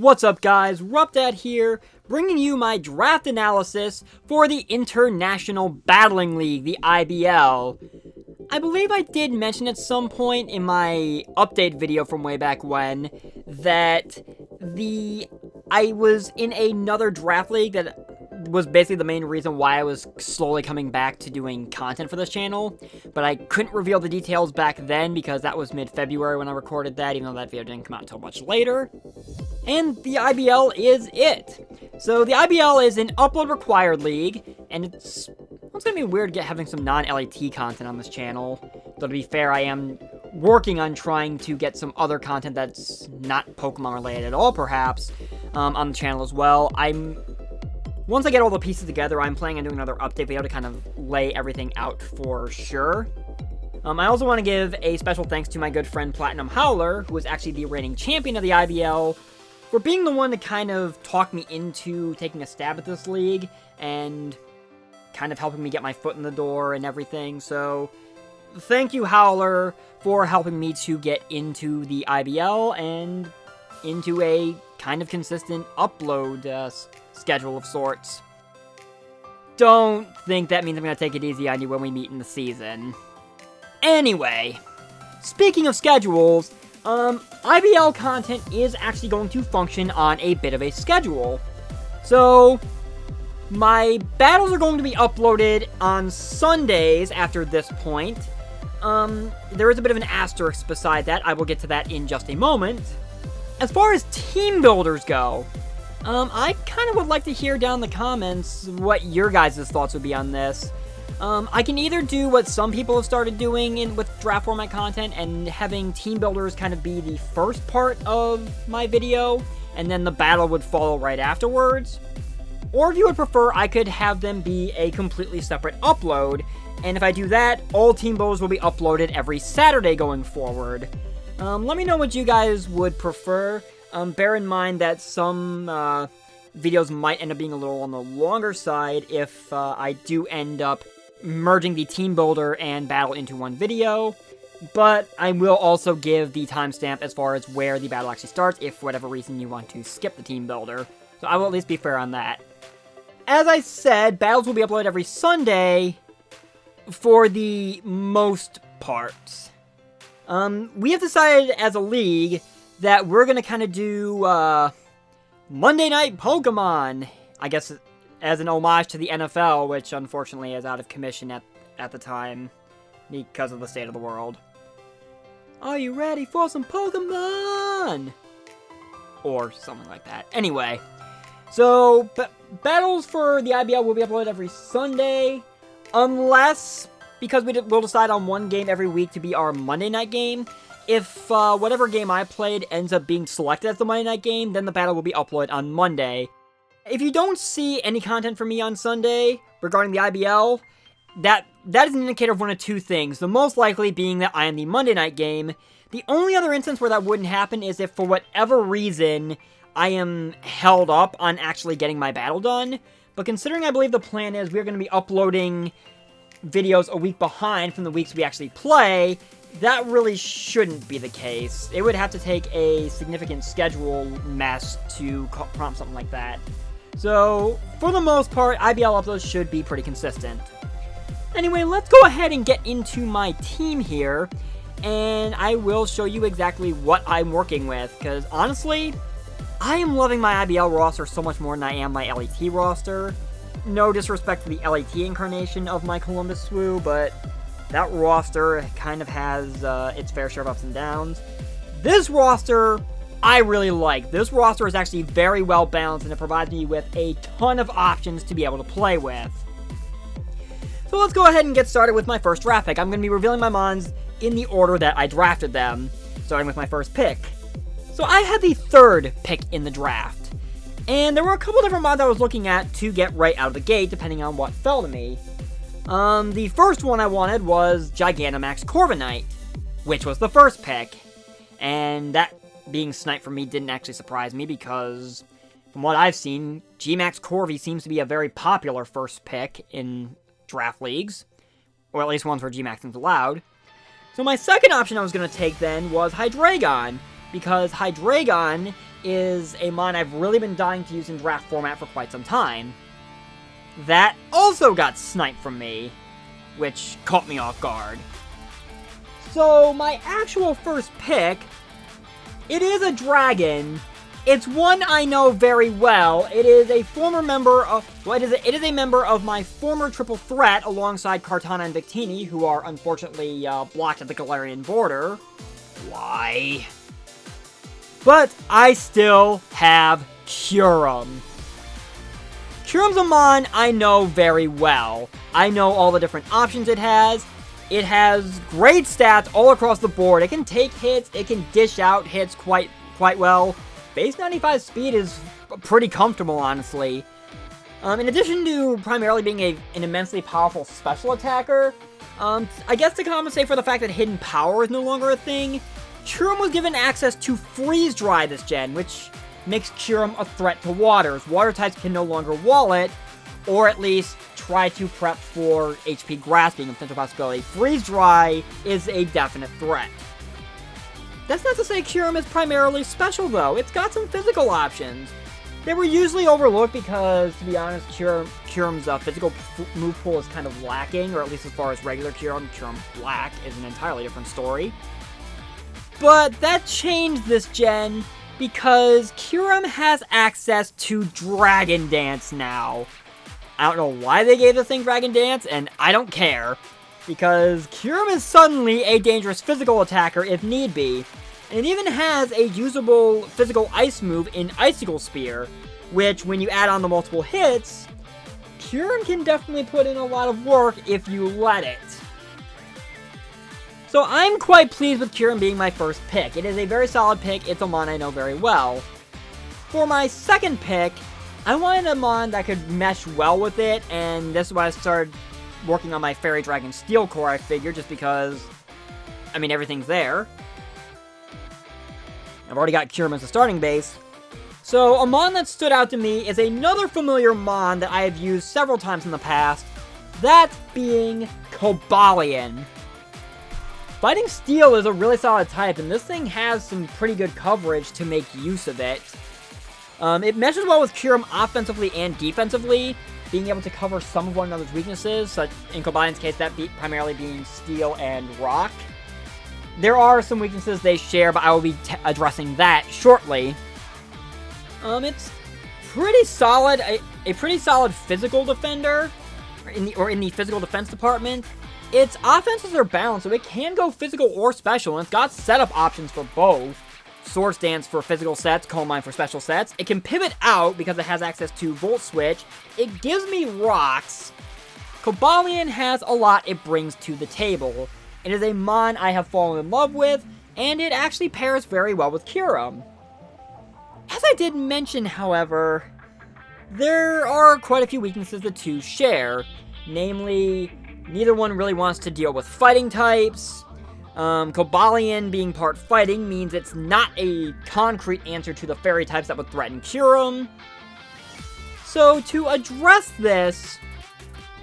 What's up guys, RuppDat here, bringing you my draft analysis for the International Battling League, the IBL. I believe I did mention at some point in my update video from way back when that I was in another draft league that was basically the main reason why I was slowly coming back to doing content for this channel, but I couldn't reveal the details back then because that was mid-February when I recorded that, even though that video didn't come out until much later. And the IBL is it. So the IBL is an upload required league, and it's gonna be weird having some non-LAT content on this channel. Though to be fair, I am working on trying to get some other content that's not Pokemon related at all, perhaps, on the channel as well. Once I get all the pieces together, I'm planning on doing another update video to kind of lay everything out for sure. I also want to give a special thanks to my good friend Platinum Howler, who is actually the reigning champion of the IBL, for being the one to kind of talk me into taking a stab at this league, and kind of helping me get my foot in the door and everything. So, thank you, Howler, for helping me to get into the IBL and into a kind of consistent upload schedule of sorts. Don't think that means I'm going to take it easy on you when we meet in the season. Anyway, speaking of schedules, IBL content is actually going to function on a bit of a schedule. So, my battles are going to be uploaded on Sundays after this point. There is a bit of an asterisk beside that. I will get to that in just a moment. As far as team builders go, I kind of would like to hear down in the comments what your guys' thoughts would be on this. I can either do what some people have started doing with draft format content and having team builders kind of be the first part of my video, and then the battle would follow right afterwards. Or if you would prefer, I could have them be a completely separate upload, and if I do that, all team builders will be uploaded every Saturday going forward. Let me know what you guys would prefer. Bear in mind that some videos might end up being a little on the longer side if I do end up merging the team builder and battle into one video, but I will also give the timestamp as far as where the battle actually starts if for whatever reason you want to skip the team builder. So I will at least be fair on that. As I said, battles will be uploaded every Sunday for the most part. We have decided as a league that we're going to kind of do Monday Night Pokemon, I guess, as an homage to the NFL, which unfortunately is out of commission at the time because of the state of the world. Are you ready for some Pokemon? Or something like that. Anyway, so battles for the IBL will be uploaded every Sunday, unless, because we'll decide on one game every week to be our Monday night game. If whatever game I played ends up being selected as the Monday night game, then the battle will be uploaded on Monday. If you don't see any content from me on Sunday regarding the IBL, that is an indicator of one of two things. The most likely being that I am the Monday night game. The only other instance where that wouldn't happen is if for whatever reason I am held up on actually getting my battle done. But considering I believe the plan is we're going to be uploading videos a week behind from the weeks we actually play, that really shouldn't be the case. It would have to take a significant schedule mess to prompt something like that. So, for the most part, IBL uploads should be pretty consistent. Anyway, let's go ahead and get into my team here, and I will show you exactly what I'm working with, because honestly, I am loving my IBL roster so much more than I am my LAT roster. No disrespect for the LAT incarnation of my Columbus Swoo, but that roster kind of has its fair share of ups and downs. This roster, I really like. This roster is actually very well balanced, and it provides me with a ton of options to be able to play with. So let's go ahead and get started with my first draft pick. I'm going to be revealing my mons in the order that I drafted them, starting with my first pick. So I had the third pick in the draft, and there were a couple different mods I was looking at to get right out of the gate, depending on what fell to me. The first one I wanted was Gigantamax Corviknight, which was the first pick, and that being sniped for me didn't actually surprise me because, from what I've seen, G-Max Corvi seems to be a very popular first pick in draft leagues, or at least ones where G-Max is allowed. So my second option I was going to take then was Hydreigon, because Hydreigon is a mon I've really been dying to use in draft format for quite some time. That also got sniped from me, which caught me off guard. So, my actual first pick, it is a dragon. It's one I know very well. It is a former member of, well, it is a member of my former triple threat alongside Kartana and Victini, who are unfortunately blocked at the Galarian border. Why? But I still have Kyurem. Kyurem's a mon I know very well. I know all the different options it has. It has great stats all across the board. It can take hits, it can dish out hits quite well. Base 95 speed is pretty comfortable, honestly. In addition to primarily being an immensely powerful special attacker, I guess to compensate for the fact that hidden power is no longer a thing, Kyurem was given access to Freeze Dry this gen, which makes Kyurem a threat to waters. Water types can no longer wall it, or at least try to prep for HP Grass being a potential possibility. Freeze Dry is a definite threat. That's not to say Kyurem is primarily special, though. It's got some physical options. They were usually overlooked because, to be honest, Kyurem's physical move pool is kind of lacking, or at least as far as regular Kyurem Black is an entirely different story. But that changed this gen because Kyurem has access to Dragon Dance now. I don't know why they gave this thing Dragon Dance, and I don't care, because Kyurem is suddenly a dangerous physical attacker if need be, and it even has a usable physical ice move in Icicle Spear, which, when you add on the multiple hits, Kyurem can definitely put in a lot of work if you let it. So I'm quite pleased with Kyurem being my first pick. It is a very solid pick, it's a mon I know very well. For my second pick, I wanted a mon that could mesh well with it, and this is why I started working on my Fairy Dragon Steel Core, I figured, just because, I mean, everything's there. I've already got Kyurem as a starting base. So, a mon that stood out to me is another familiar mon that I have used several times in the past, that being Kabali. Fighting Steel is a really solid type, and this thing has some pretty good coverage to make use of it. It meshes well with Kyurem offensively and defensively, being able to cover some of one another's weaknesses, such in Kabali's case, that primarily being Steel and Rock. There are some weaknesses they share, but I will be addressing that shortly. It's pretty solid, a pretty solid physical defender, or in the physical defense department. Its offenses are balanced, so it can go physical or special, and it's got setup options for both. Swords Dance for physical sets, Coal Mine for special sets. It can pivot out because it has access to Volt Switch. It gives me rocks. Kabali has a lot it brings to the table. It is a mon I have fallen in love with, and it actually pairs very well with Kyurem. As I did mention, however, there are quite a few weaknesses the two share. Namely, neither one really wants to deal with fighting types. Kabali being part fighting means it's not a concrete answer to the fairy types that would threaten Kyurem. So to address this,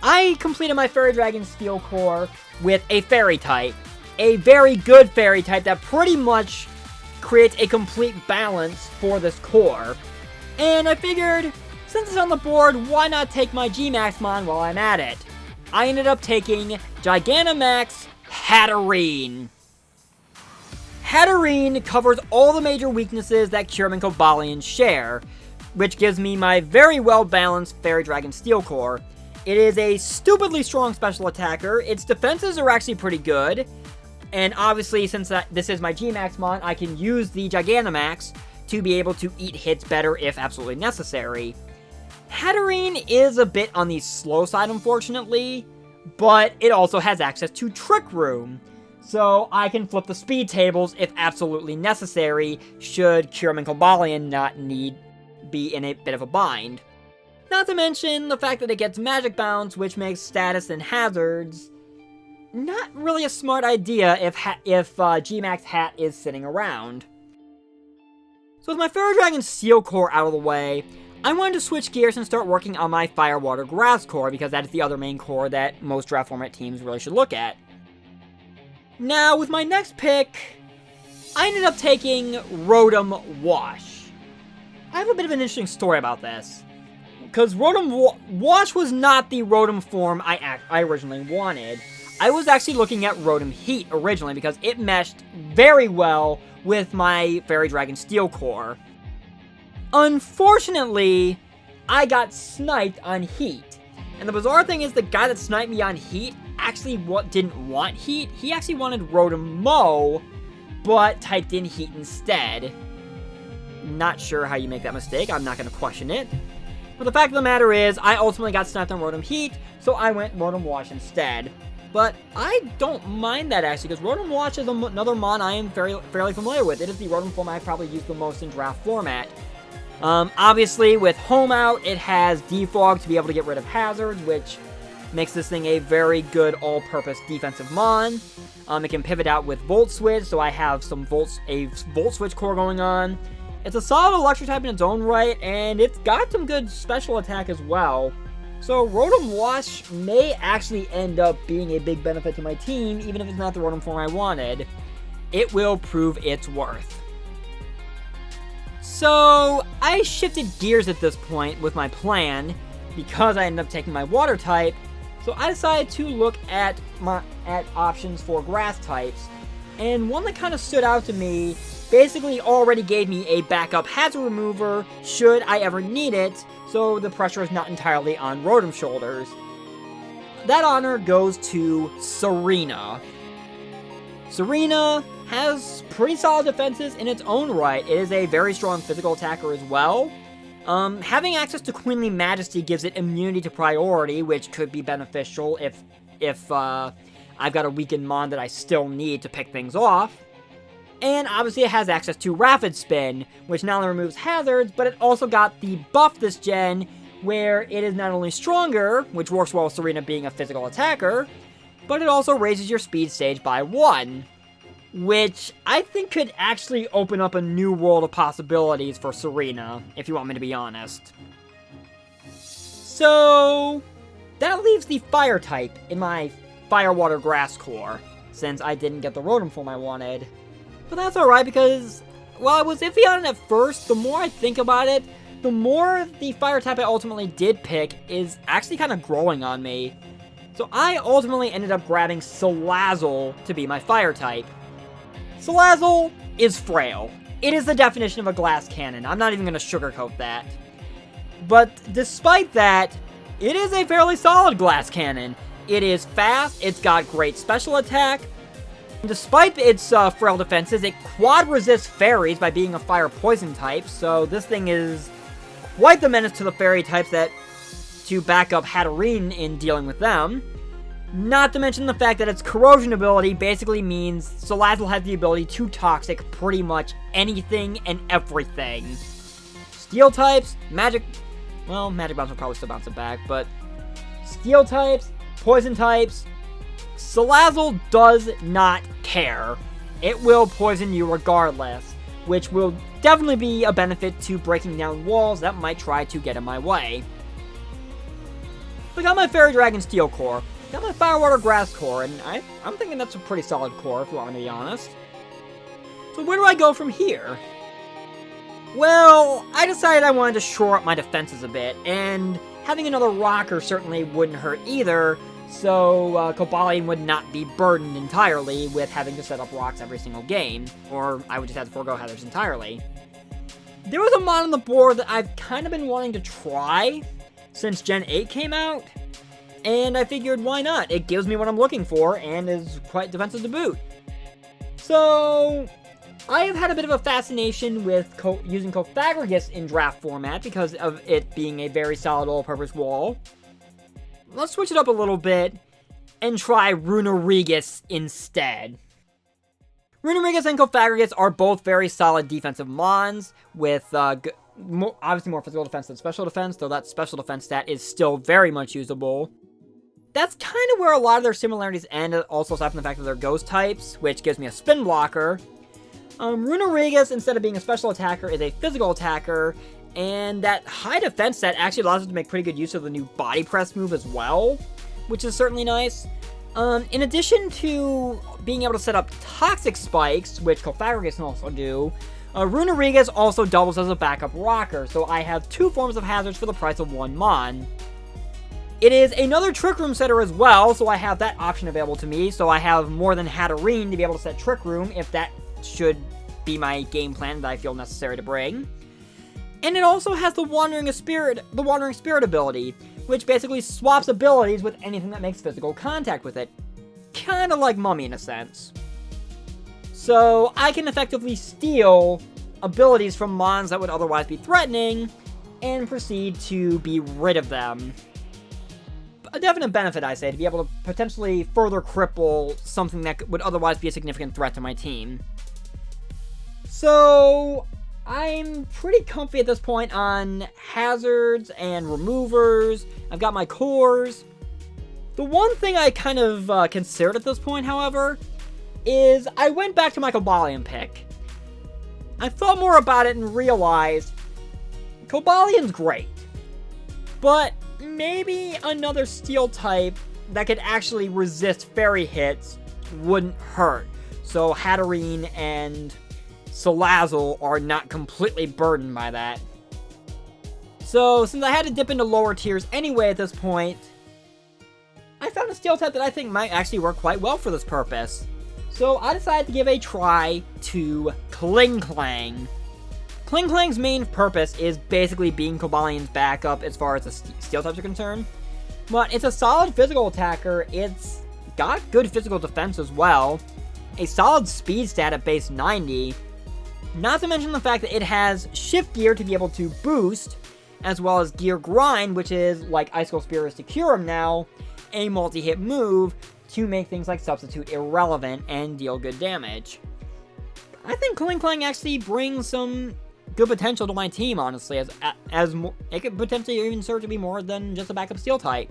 I completed my Fairy Dragon Steel Core with a fairy type. A very good fairy type that pretty much creates a complete balance for this core. And I figured, since it's on the board, why not take my G-Max mon while I'm at it? I ended up taking Gigantamax Hatterene. Hatterene covers all the major weaknesses that Kyurem and Kabali share, which gives me my very well-balanced Fairy Dragon Steel Core. It is a stupidly strong special attacker, its defenses are actually pretty good, and obviously since this is my G-Max mon, I can use the Gigantamax to be able to eat hits better if absolutely necessary. Hatterene is a bit on the slow side, unfortunately, but it also has access to Trick Room, so I can flip the speed tables if absolutely necessary, should Kyurem and Kabali not be in a bit of a bind. Not to mention the fact that it gets Magic Bounce, which makes status and hazards not really a smart idea if G-Max Hat is sitting around. So with my Fairy Dragon Steel Core out of the way, I wanted to switch gears and start working on my Fire, Water, Grass core, because that is the other main core that most draft format teams really should look at. Now, with my next pick, I ended up taking Rotom Wash. I have a bit of an interesting story about this. Because Rotom Wash was not the Rotom form I originally wanted. I was actually looking at Rotom Heat originally because it meshed very well with my Fairy Dragon Steel core. Unfortunately, I got sniped on Heat. And the bizarre thing is the guy that sniped me on Heat actually didn't want Heat. He actually wanted Rotom Mow, but typed in Heat instead. Not sure how you make that mistake. I'm not going to question it. But the fact of the matter is, I ultimately got sniped on Rotom Heat, so I went Rotom Wash instead. But I don't mind that, actually, because Rotom Wash is another mon I am fairly familiar with. It is the Rotom form I probably use the most in draft format. Obviously, with Home Out, it has Defog to be able to get rid of hazards, which makes this thing a very good all-purpose defensive mon. It can pivot out with Volt Switch, so I have a Volt Switch core going on. It's a solid electric type in its own right, and it's got some good special attack as well. So Rotom Wash may actually end up being a big benefit to my team, even if it's not the Rotom form I wanted. It will prove its worth. So I shifted gears at this point with my plan, because I ended up taking my water type. So I decided to look at options for grass types, and one that kind of stood out to me basically already gave me a backup hazard remover should I ever need it, so the pressure is not entirely on Rotom's shoulders. That honor goes to Sarina. Sarina has pretty solid defenses in its own right. It is a very strong physical attacker as well. Having access to Queenly Majesty gives it immunity to priority, which could be beneficial if I've got a weakened mon that I still need to pick things off. And obviously it has access to Rapid Spin, which not only removes hazards, but it also got the buff this gen, where it is not only stronger, which works well with Sarina being a physical attacker, but it also raises your speed stage by 1, which I think could actually open up a new world of possibilities for Sarina, if you want me to be honest. So that leaves the Fire type in my Fire Water Grass core, since I didn't get the Rotom form I wanted. But that's alright, because while I was iffy on it at first, the more I think about it, the more the Fire type I ultimately did pick is actually kind of growing on me. So I ultimately ended up grabbing Salazzle to be my Fire type. Salazzle is frail. It is the definition of a glass cannon. I'm not even going to sugarcoat that. But despite that, it is a fairly solid glass cannon. It is fast, it's got great special attack. Despite its frail defenses, it quad resists fairies by being a fire poison type, so this thing is quite the menace to the fairy types to back up Hatterene in dealing with them. Not to mention the fact that its corrosion ability basically means Salazzle has the ability to toxic pretty much anything and everything. Steel types, Magic Bounce will probably still bounce it back, but Steel types, Poison types, Salazzle does not care. It will poison you regardless, which will definitely be a benefit to breaking down walls that might try to get in my way. I got my Fairy Dragon Steel core, got my Fire Water Grass core, and I'm thinking that's a pretty solid core if you want me to be honest. So where do I go from here? Well, I decided I wanted to shore up my defenses a bit, and having another rocker certainly wouldn't hurt either, so Kabali would not be burdened entirely with having to set up rocks every single game, or I would just have to forego hazards entirely. There was a mod on the board that I've kind of been wanting to try since Gen 8 came out, and I figured why not? It gives me what I'm looking for, and is quite defensive to boot. So I have had a bit of a fascination with using Cofagrigus in draft format because of it being a very solid all-purpose wall. Let's switch it up a little bit and try Regas instead. Regas and Cofagrigus are both very solid defensive mons with obviously more physical defense than special defense, though that special defense stat is still very much usable. That's kind of where a lot of their similarities end, also aside from the fact that they're ghost types, which gives me a spin blocker. Regas, instead of being a special attacker, is a physical attacker, and that high defense stat actually allows it to make pretty good use of the new body press move as well, which is certainly nice. In addition to being able to set up toxic spikes, which Cofagrigus can also do, Regas also doubles as a backup rocker, so I have 2 forms of hazards for the price of 1 Mon. It is another Trick Room setter as well, so I have that option available to me, so I have more than Hatterene to be able to set Trick Room if that should be my game plan that I feel necessary to bring. And it also has the Wandering Spirit ability, which basically swaps abilities with anything that makes physical contact with it. Kinda like Mummy in a sense. So I can effectively steal abilities from Mons that would otherwise be threatening, and proceed to be rid of them. A definite benefit, I say, to be able to potentially further cripple something that would otherwise be a significant threat to my team. So I'm pretty comfy at this point on hazards and removers. I've got my cores. The one thing I kind of considered at this point, however, is I went back to my Kabali pick. I thought more about it and realized Kabali's great, but maybe another steel type that could actually resist fairy hits wouldn't hurt. So Hatterene and Salazzle are not completely burdened by that. So since I had to dip into lower tiers anyway at this point, I found a steel type that I think might actually work quite well for this purpose. So I decided to give a try to Chling. Kling's main purpose is basically being Kabali's backup as far as the steel types are concerned. But it's a solid physical attacker, it's got good physical defense as well, a solid speed stat at base 90, not to mention the fact that it has shift gear to be able to boost, as well as gear grind, which is, like Icicle Spear is to Kyurem now, a multi-hit move to make things like Substitute irrelevant and deal good damage. I think Kling actually brings some good potential to my team, honestly, as it could potentially even serve to be more than just a backup steel type.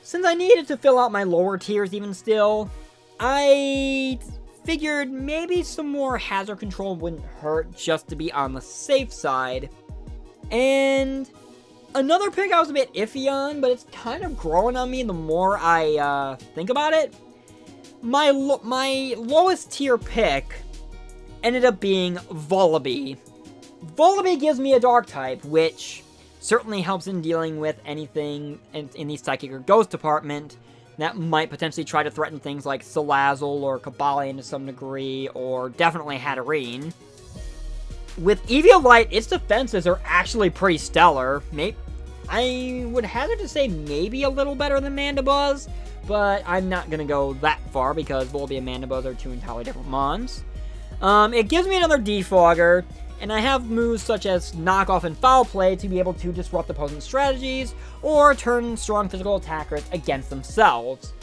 Since I needed to fill out my lower tiers even still, I figured maybe some more hazard control wouldn't hurt just to be on the safe side. And another pick I was a bit iffy on, but it's kind of growing on me the more I think about it. My lowest tier pick ended up being Vullaby. Vullaby gives me a dark type, which certainly helps in dealing with anything in the Psychic or Ghost department that might potentially try to threaten things like Salazzle or Kabali to some degree, or definitely Hatterene. With Eviolite, its defenses are actually pretty stellar. I would hazard to say maybe a little better than Mandibuzz, but I'm not going to go that far because Volbeat and Mandibuzz are 2 entirely different mons. It gives me another Defogger, and I have moves such as Knock Off and Foul Play to be able to disrupt opponent's strategies, or turn strong physical attackers against themselves.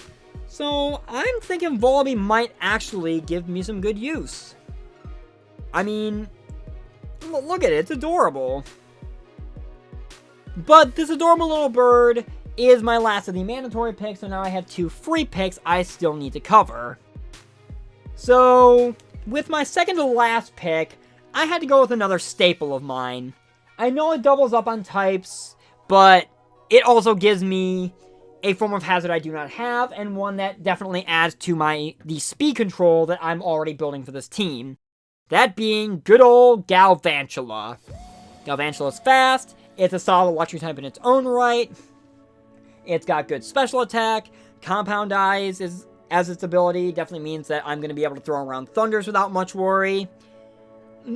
So I'm thinking Vullaby might actually give me some good use. I mean, look at it, it's adorable. But this adorable little bird is my last of the mandatory picks, so now I have 2 free picks I still need to cover. So with my second to last pick, I had to go with another staple of mine. I know it doubles up on types, but it also gives me a form of hazard I do not have, and one that definitely adds to the speed control that I'm already building for this team. That being good old Galvantula. Galvantula's fast, it's a solid electric type in its own right, it's got good special attack, Compound Eyes as its ability definitely means that I'm going to be able to throw around Thunders without much worry.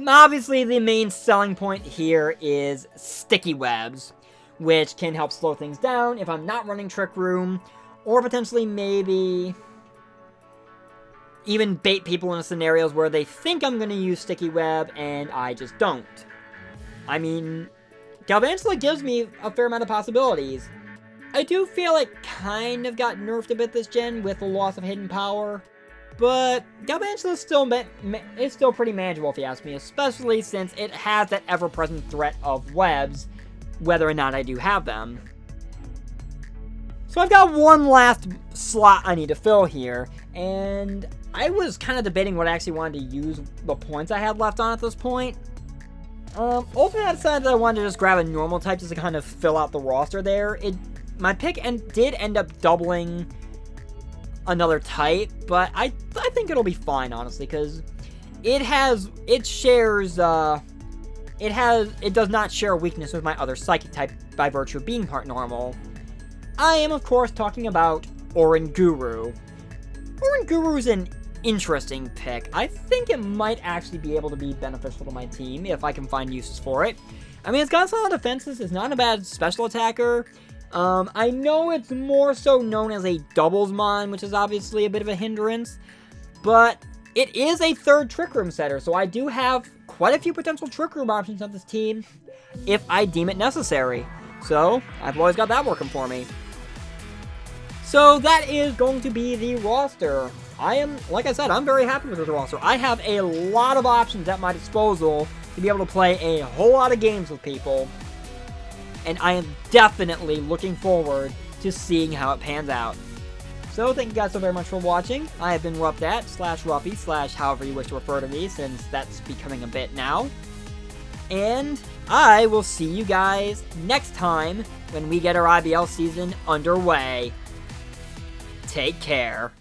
Obviously, the main selling point here is Sticky Webs, which can help slow things down if I'm not running Trick Room, or potentially maybe even bait people into scenarios where they think I'm going to use Sticky Web and I just don't. I mean, Galvantula gives me a fair amount of possibilities. I do feel it kind of got nerfed a bit this gen with the loss of Hidden Power, but Galvantula is still pretty manageable if you ask me, especially since it has that ever-present threat of webs, whether or not I do have them. So I've got one last slot I need to fill here, and I was kind of debating what I actually wanted to use the points I had left on at this point. Ultimately, I decided that I wanted to just grab a normal type just to kind of fill out the roster there. My pick did end up doubling another type, but I think it'll be fine, honestly, because it does not share a weakness with my other Psychic type by virtue of being part normal. I am, of course, talking about Oranguru. Oranguru's an interesting pick. I think it might actually be able to be beneficial to my team if I can find uses for it. I mean, it's got solid defenses. It's not a bad special attacker. I know it's more so known as a doubles mon, which is obviously a bit of a hindrance. But it is a third Trick Room setter, so I do have quite a few potential Trick Room options on this team if I deem it necessary. So, I've always got that working for me. So that is going to be the roster. Like I said, I'm very happy with this roster. I have a lot of options at my disposal to be able to play a whole lot of games with people. And I am definitely looking forward to seeing how it pans out. So thank you guys so very much for watching. I have been RuppDat /Ruppy / however you wish to refer to me, since that's becoming a bit now. And I will see you guys next time when we get our IBL season underway. Take care.